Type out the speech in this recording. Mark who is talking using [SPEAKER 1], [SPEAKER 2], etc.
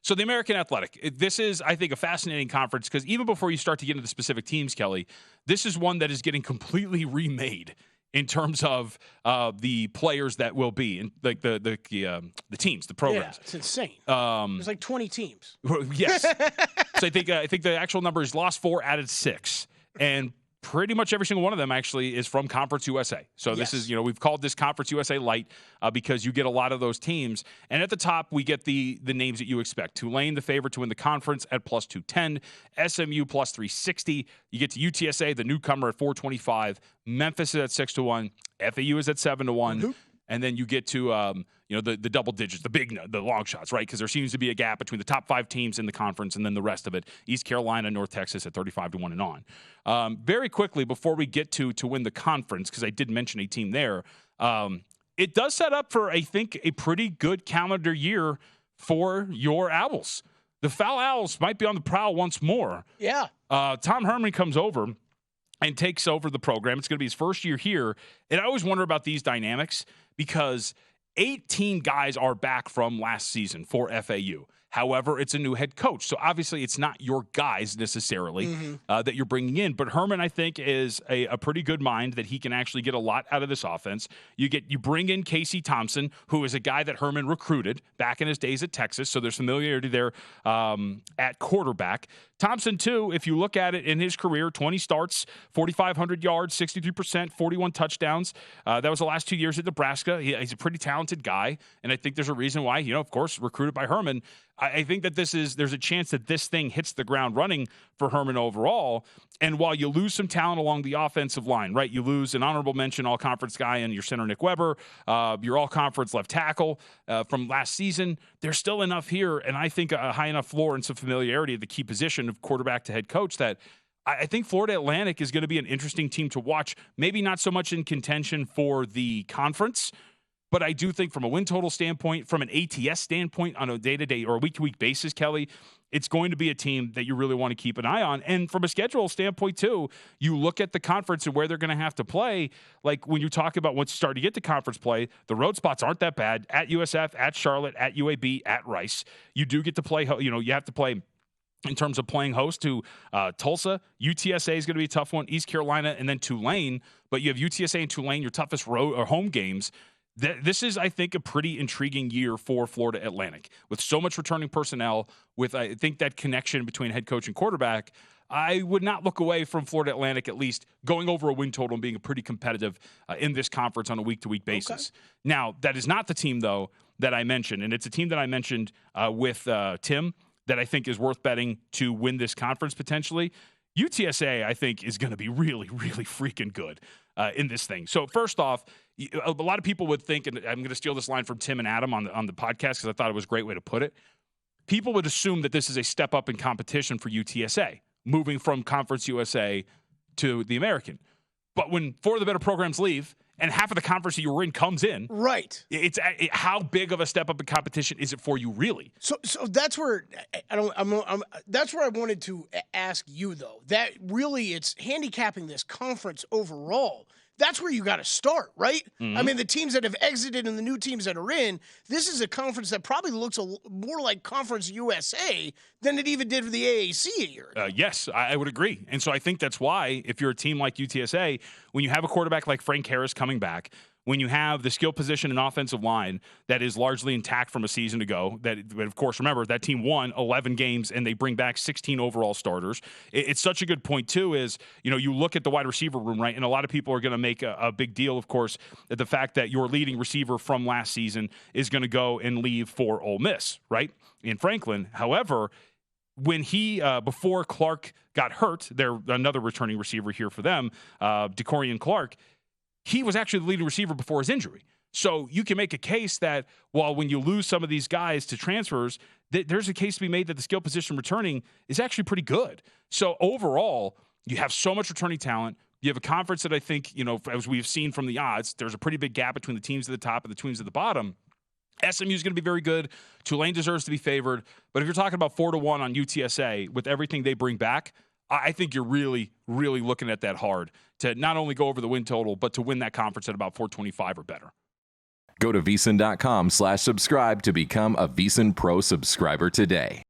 [SPEAKER 1] So the American Athletic, this is, I think, a fascinating conference because even before you start to get into the specific teams, Kelly, this is one that is getting completely remade in terms of the players that will be, and like the teams, the programs.
[SPEAKER 2] Yeah, it's insane. There's like 20 teams.
[SPEAKER 1] Yes. So I think the actual number is lost 4, added 6, and pretty much every single one of them actually is from Conference USA. So this is, we've called this Conference USA Light because you get a lot of those teams. And at the top, we get the names that you expect. Tulane, the favorite to win the conference at plus 210. SMU plus 360. You get to UTSA, the newcomer, at 425. Memphis is at 6-1. FAU is at 7-1. Mm-hmm. And then you get to the double digits, the long shots, right? Because there seems to be a gap between the top 5 teams in the conference and then the rest of it. East Carolina, North Texas at 35-1 and on. Very quickly before we get to win the conference, because I did mention a team there, it does set up for, I think, a pretty good calendar year for your Owls. The Foul Owls might be on the prowl once more.
[SPEAKER 2] Yeah.
[SPEAKER 1] Tom Herman comes over and takes over the program. It's going to be his first year here. And I always wonder about these dynamics because 18 guys are back from last season for FAU. However, it's a new head coach. So obviously it's not your guys necessarily that you're bringing in. But Herman, I think, is a pretty good mind that he can actually get a lot out of this offense. You bring in Casey Thompson, who is a guy that Herman recruited back in his days at Texas. So there's familiarity there at quarterback. Thompson, too, if you look at it in his career, 20 starts, 4,500 yards, 63%, 41 touchdowns. That was the last 2 years at Nebraska. He's a pretty talented guy, and I think there's a reason why, of course, recruited by Herman. I think that there's a chance that this thing hits the ground running for Herman overall. And while you lose some talent along the offensive line, right? You lose an honorable mention all-conference guy in your center, Nick Weber, your all-conference left tackle from last season. There's still enough here, and I think a high enough floor and some familiarity at the key position of quarterback to head coach that I think Florida Atlantic is going to be an interesting team to watch. Maybe not so much in contention for the conference, but I do think from a win total standpoint, from an ATS standpoint on a day-to-day or a week-to-week basis, Kelly, it's going to be a team that you really want to keep an eye on. And from a schedule standpoint, too, you look at the conference and where they're going to have to play. Like when you talk about once you start to get to conference play, the road spots aren't that bad. At USF, at Charlotte, at UAB, at Rice. You do get to play, you have to play in terms of playing host to Tulsa. UTSA is going to be a tough one. East Carolina, and then Tulane. But you have UTSA and Tulane, your toughest road or home games. This is, I think, a pretty intriguing year for Florida Atlantic. With so much returning personnel, with, I think, that connection between head coach and quarterback, I would not look away from Florida Atlantic at least going over a win total and being pretty competitive in this conference on a week-to-week basis. Okay. Now, that is not the team, though, that I mentioned. And it's a team that I mentioned with Tim that I think is worth betting to win this conference potentially. UTSA, I think, is going to be really, really freaking good in this thing. So first off, a lot of people would think, and I'm going to steal this line from Tim and Adam on the podcast because I thought it was a great way to put it. People would assume that this is a step up in competition for UTSA, moving from Conference USA to the American. But when 4 of the better programs leave and half of the conference that you were in comes in,
[SPEAKER 2] right?
[SPEAKER 1] How big of a step up in competition is it for you, really?
[SPEAKER 2] So that's where that's where I wanted to ask you though. That really, it's handicapping this conference overall. That's where you got to start, right? Mm-hmm. I mean, the teams that have exited and the new teams that are in, this is a conference that probably looks more like Conference USA than it even did for the AAC a year ago.
[SPEAKER 1] Yes, I would agree. And so I think that's why, if you're a team like UTSA, when you have a quarterback like Frank Harris coming back, when you have the skill position and offensive line that is largely intact from a season ago, but of course, remember, that team won 11 games and they bring back 16 overall starters. It's such a good point, too, is, you look at the wide receiver room, right? And a lot of people are going to make a big deal, of course, at the fact that your leading receiver from last season is going to go and leave for Ole Miss, right? In Franklin. However, when he, before Clark got hurt, they're another returning receiver here for them, DeCorian Clark, he was actually the leading receiver before his injury. So you can make a case that while when you lose some of these guys to transfers, there's a case to be made that the skill position returning is actually pretty good. So overall, you have so much returning talent. You have a conference that I think, as we've seen from the odds, there's a pretty big gap between the teams at the top and the teams at the bottom. SMU is going to be very good. Tulane deserves to be favored. But if you're talking about 4-1 on UTSA with everything they bring back, I think you're really, really looking at that hard to not only go over the win total, but to win that conference at about 425 or better.
[SPEAKER 3] Go to VSiN.com/subscribe to become a VSiN Pro subscriber today.